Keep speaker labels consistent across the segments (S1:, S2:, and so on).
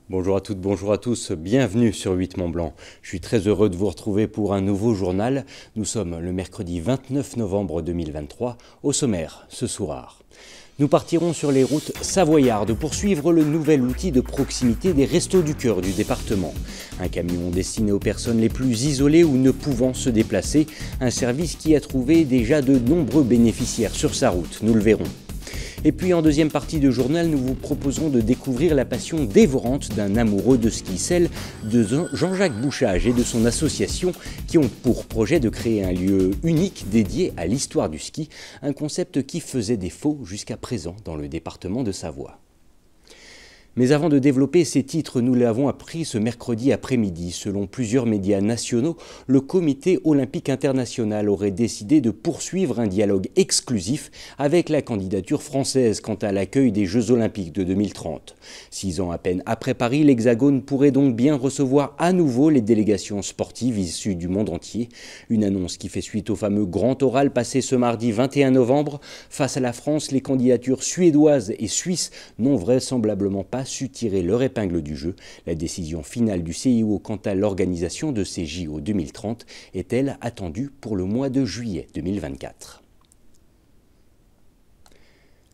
S1: Bonjour à toutes, bonjour à tous, bienvenue sur 8 Mont Blanc. Je suis très heureux de vous retrouver pour un nouveau journal. Nous sommes le mercredi 29 novembre 2023. Au sommaire, ce soir, nous partirons sur les routes savoyardes pour suivre le nouvel outil de proximité des Restos du Cœur du département. Un camion destiné aux personnes les plus isolées ou ne pouvant se déplacer. Un service qui a trouvé déjà de nombreux bénéficiaires sur sa route, nous le verrons. Et puis en deuxième partie de journal, nous vous proposons de découvrir la passion dévorante d'un amoureux de ski, celle de Jean-Jacques Bouchage et de son association qui ont pour projet de créer un lieu unique dédié à l'histoire du ski, un concept qui faisait défaut jusqu'à présent dans le département de Savoie. Mais avant de développer ces titres, nous l'avons appris ce mercredi après-midi. Selon plusieurs médias nationaux, le Comité olympique international aurait décidé de poursuivre un dialogue exclusif avec la candidature française quant à l'accueil des Jeux olympiques de 2030. 6 ans à peine après Paris, l'Hexagone pourrait donc bien recevoir à nouveau les délégations sportives issues du monde entier. Une annonce qui fait suite au fameux grand oral passé ce mardi 21 novembre. Face à la France, les candidatures suédoises et suisses n'ont vraisemblablement pas su tirer leur épingle du jeu. La décision finale du CIO quant à l'organisation de ces JO 2030 est-elle attendue pour le mois de juillet 2024.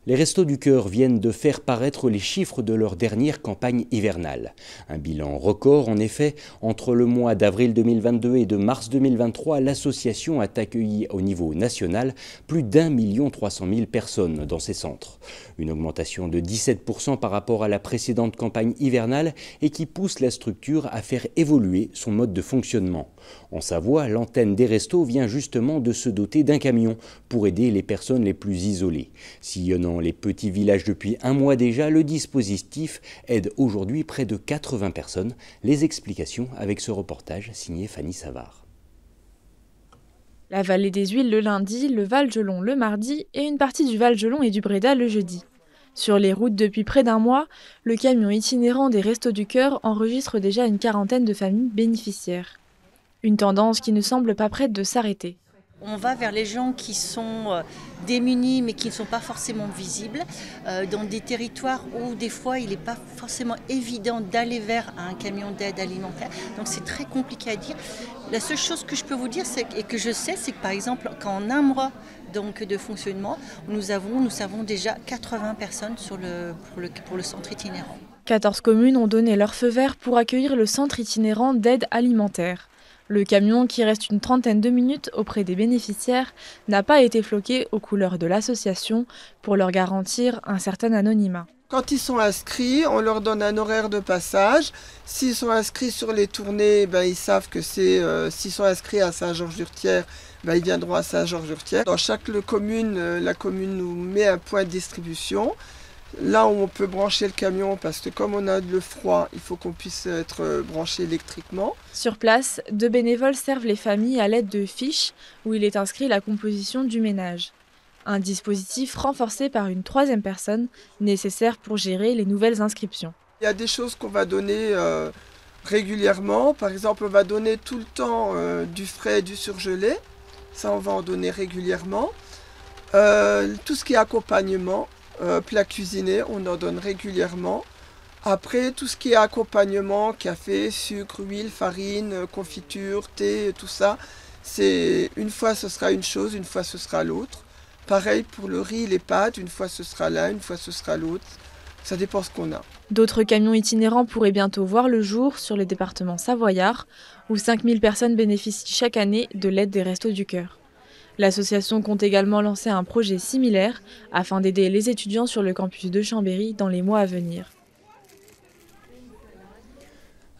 S1: Les Restos du Cœur viennent de faire paraître les chiffres de leur dernière campagne hivernale. Un bilan record en effet. Entre le mois d'avril 2022 et de mars 2023, l'association a accueilli au niveau national plus d'1 300 000 personnes dans ses centres. Une augmentation de 17% par rapport à la précédente campagne hivernale et qui pousse la structure à faire évoluer son mode de fonctionnement. En Savoie, l'antenne des restos vient justement de se doter d'un camion pour aider les personnes les plus isolées. Sillonnant les petits villages depuis un mois déjà, le dispositif aide aujourd'hui près de 80 personnes. Les explications avec ce reportage signé Fanny Savard.
S2: La vallée des Huiles le lundi, le Val-Gelon le mardi et une partie du Val-Gelon et du Bréda le jeudi. Sur les routes depuis près d'un mois, le camion itinérant des Restos du Cœur enregistre déjà une quarantaine de familles bénéficiaires. Une tendance qui ne semble pas prête de s'arrêter.
S3: On va vers les gens qui sont démunis mais qui ne sont pas forcément visibles, dans des territoires où des fois il n'est pas forcément évident d'aller vers un camion d'aide alimentaire. Donc c'est très compliqué à dire. La seule chose que je peux vous dire et que je sais, c'est que par exemple qu'en un mois donc, de fonctionnement, nous savons déjà 80 personnes pour le centre itinérant.
S2: 14 communes ont donné leur feu vert pour accueillir le centre itinérant d'aide alimentaire. Le camion, qui reste une trentaine de minutes auprès des bénéficiaires, n'a pas été floqué aux couleurs de l'association pour leur garantir un certain anonymat.
S4: Quand ils sont inscrits, on leur donne un horaire de passage. S'ils sont inscrits sur les tournées, ils savent que s'ils sont inscrits à Saint-Georges-d'Urtière, ils viendront à Saint-Georges-d'Urtière. Dans chaque commune, la commune nous met un point de distribution. Là où on peut brancher le camion, parce que comme on a le froid, il faut qu'on puisse être branché électriquement.
S2: Sur place, 2 bénévoles servent les familles à l'aide de fiches où il est inscrit la composition du ménage. Un dispositif renforcé par une 3e personne nécessaire pour gérer les nouvelles inscriptions.
S4: Il y a des choses qu'on va donner régulièrement. Par exemple, on va donner tout le temps du frais et du surgelé. Ça, on va en donner régulièrement. Tout ce qui est accompagnement. Plats cuisinés, on en donne régulièrement. Après, tout ce qui est accompagnement, café, sucre, huile, farine, confiture, thé, tout ça, c'est une fois ce sera une chose, une fois ce sera l'autre. Pareil pour le riz, les pâtes, une fois ce sera l'un, une fois ce sera l'autre. Ça dépend ce qu'on a.
S2: D'autres camions itinérants pourraient bientôt voir le jour sur les départements savoyards, où 5000 personnes bénéficient chaque année de l'aide des Restos du Cœur. L'association compte également lancer un projet similaire afin d'aider les étudiants sur le campus de Chambéry dans les mois à venir.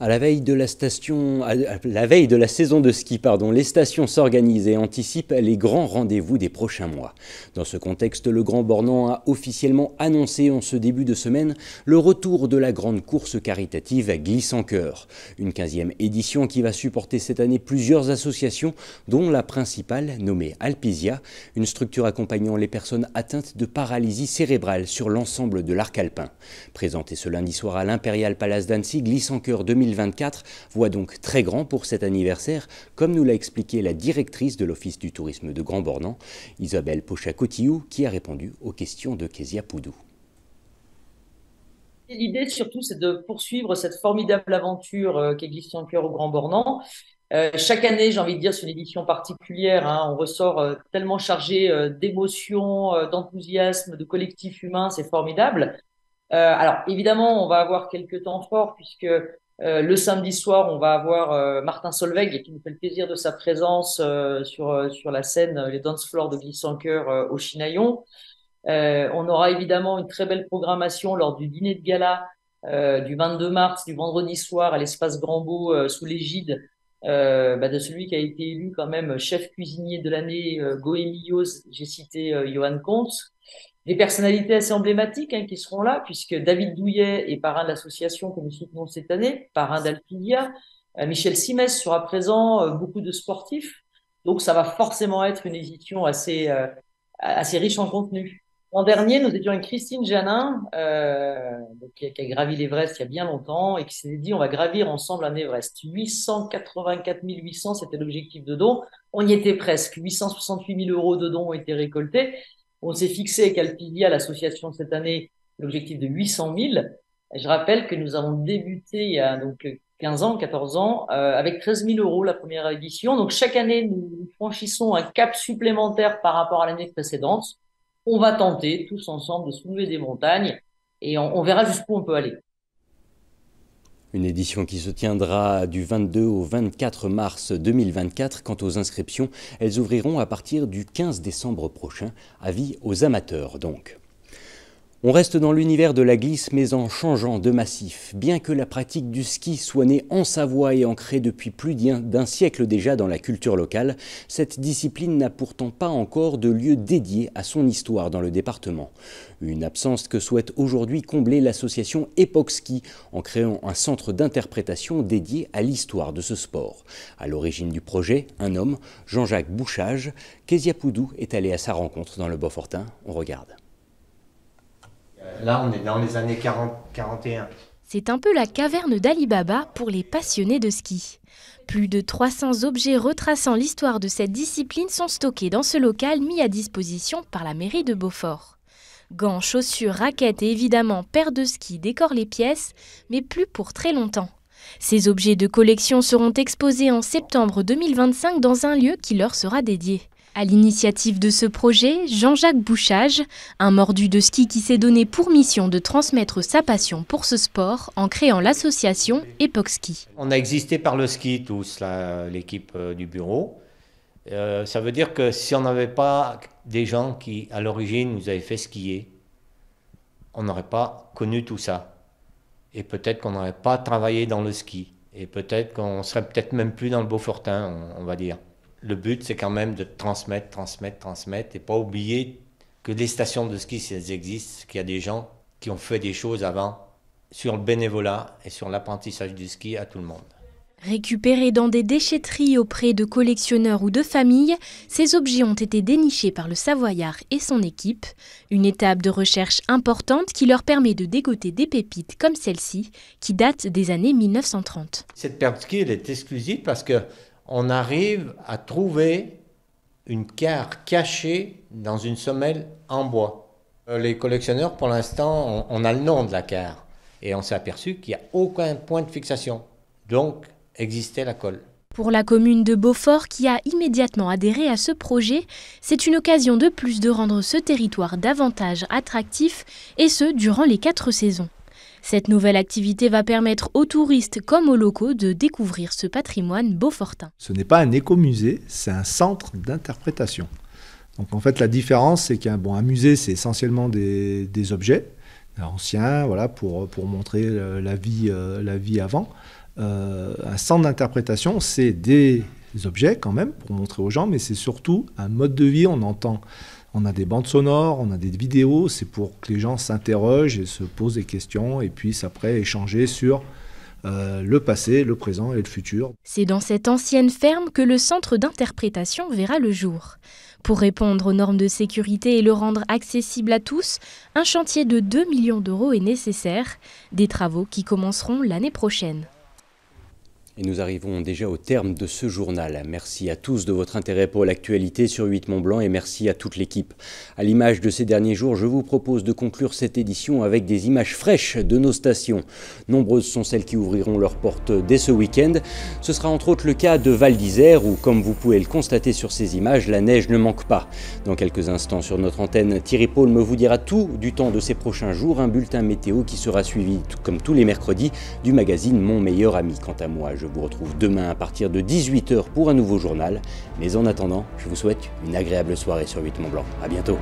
S1: À la veille de la saison de ski, les stations s'organisent et anticipent les grands rendez-vous des prochains mois. Dans ce contexte, le Grand Bornand a officiellement annoncé en ce début de semaine le retour de la grande course caritative Glisse en Cœur. Une 15e édition qui va supporter cette année plusieurs associations, dont la principale nommée Alpisia, une structure accompagnant les personnes atteintes de paralysie cérébrale sur l'ensemble de l'arc alpin. Présentée ce lundi soir à l'Imperial Palace d'Annecy, Glisse en Cœur 2024 voit donc très grand pour cet anniversaire, comme nous l'a expliqué la directrice de l'Office du tourisme de Grand Bornand, Isabelle Pocha-Cotillou, qui a répondu aux questions de Kezia Poudou.
S5: L'idée surtout, c'est de poursuivre cette formidable aventure qu'est Glycian-Cœur au Grand Bornand. Chaque année, j'ai envie de dire, c'est une édition particulière, hein. On ressort tellement chargé d'émotions, d'enthousiasme, de collectif humain, c'est formidable. Alors évidemment, on va avoir quelques temps forts puisque le samedi soir, on va avoir Martin Solveig qui nous fait le plaisir de sa présence sur la scène, les dance floors de Glycian-Cœur au Chinaillon. On aura évidemment une très belle programmation lors du dîner de gala du 22 mars, du vendredi soir à l'espace Grand-Beau sous l'égide de celui qui a été élu quand même chef cuisinier de l'année, Goemillos, j'ai cité Johan Kuntz. Des personnalités assez emblématiques qui seront là, puisque David Douillet est parrain de l'association que nous soutenons cette année, parrain d'Alpilia. Michel Simès sera présent, beaucoup de sportifs. Donc ça va forcément être une édition assez riche en contenu. L'an dernier, nous étions avec Christine Janin, qui a gravi l'Everest il y a bien longtemps et qui s'est dit on va gravir ensemble un Everest. 884 800, c'était l'objectif de don. On y était presque. 868 000 € de dons ont été récoltés. On s'est fixé avec Alpilia, l'association cette année, l'objectif de 800 000. Je rappelle que nous avons débuté il y a donc 15 ans, 14 ans, avec 13 000 € la première édition. Donc chaque année, nous franchissons un cap supplémentaire par rapport à l'année précédente. On va tenter tous ensemble de soulever des montagnes et on verra jusqu'où on peut aller.
S1: Une édition qui se tiendra du 22 au 24 mars 2024. Quant aux inscriptions, elles ouvriront à partir du 15 décembre prochain. Avis aux amateurs donc. On reste dans l'univers de la glisse mais en changeant de massif. Bien que la pratique du ski soit née en Savoie et ancrée depuis plus d'un siècle déjà dans la culture locale, cette discipline n'a pourtant pas encore de lieu dédié à son histoire dans le département. Une absence que souhaite aujourd'hui combler l'association Époque Ski en créant un centre d'interprétation dédié à l'histoire de ce sport. À l'origine du projet, un homme, Jean-Jacques Bouchage. Kezia Poudou est allé à sa rencontre dans le Beaufortain. On regarde.
S6: Là, on est dans les années 40-41.
S7: C'est un peu la caverne d'Ali Baba pour les passionnés de ski. Plus de 300 objets retraçant l'histoire de cette discipline sont stockés dans ce local mis à disposition par la mairie de Beaufort. Gants, chaussures, raquettes et évidemment paires de ski décorent les pièces, mais plus pour très longtemps. Ces objets de collection seront exposés en septembre 2025 dans un lieu qui leur sera dédié. À l'initiative de ce projet, Jean-Jacques Bouchage, un mordu de ski qui s'est donné pour mission de transmettre sa passion pour ce sport en créant l'association Époque Ski.
S6: On a existé par le ski tous, l'équipe du bureau. Ça veut dire que si on n'avait pas des gens qui, à l'origine, nous avaient fait skier, on n'aurait pas connu tout ça. Et peut-être qu'on n'aurait pas travaillé dans le ski. Et peut-être qu'on serait peut-être même plus dans le Beaufortain, on va dire. Le but, c'est quand même de transmettre et pas oublier que les stations de ski, si elles existent, qu'il y a des gens qui ont fait des choses avant sur le bénévolat et sur l'apprentissage du ski à tout le monde.
S7: Récupérés dans des déchetteries auprès de collectionneurs ou de familles, ces objets ont été dénichés par le Savoyard et son équipe. Une étape de recherche importante qui leur permet de dégoter des pépites comme celle-ci, qui date des années 1930.
S6: Cette paire de ski, elle est exclusive parce que on arrive à trouver une carre cachée dans une semelle en bois. Les collectionneurs, pour l'instant, on a le nom de la carre. Et on s'est aperçu qu'il n'y a aucun point de fixation. Donc, existait la colle.
S7: Pour la commune de Beaufort, qui a immédiatement adhéré à ce projet, c'est une occasion de plus de rendre ce territoire davantage attractif, et ce, durant les 4 saisons. Cette nouvelle activité va permettre aux touristes comme aux locaux de découvrir ce patrimoine beaufortain.
S8: Ce n'est pas un écomusée, c'est un centre d'interprétation. Donc en fait la différence c'est qu'un musée c'est essentiellement des objets anciens voilà, pour montrer la vie avant. Un centre d'interprétation c'est des objets quand même pour montrer aux gens, mais c'est surtout un mode de vie. On a des bandes sonores, on a des vidéos, c'est pour que les gens s'interrogent et se posent des questions et puissent après échanger sur le passé, le présent et le futur.
S7: C'est dans cette ancienne ferme que le centre d'interprétation verra le jour. Pour répondre aux normes de sécurité et le rendre accessible à tous, un chantier de 2 millions € est nécessaire, des travaux qui commenceront l'année prochaine.
S1: Et nous arrivons déjà au terme de ce journal. Merci à tous de votre intérêt pour l'actualité sur 8 Mont-Blanc et merci à toute l'équipe. À l'image de ces derniers jours, je vous propose de conclure cette édition avec des images fraîches de nos stations. Nombreuses sont celles qui ouvriront leurs portes dès ce week-end. Ce sera entre autres le cas de Val d'Isère où, comme vous pouvez le constater sur ces images, la neige ne manque pas. Dans quelques instants sur notre antenne, Thierry Paulme vous dira tout du temps de ces prochains jours, un bulletin météo qui sera suivi, comme tous les mercredis, du magazine Mon Meilleur Ami. Quant à moi, je vous retrouve demain à partir de 18 h pour un nouveau journal. Mais en attendant, je vous souhaite une agréable soirée sur 8 Mont-Blanc. À bientôt.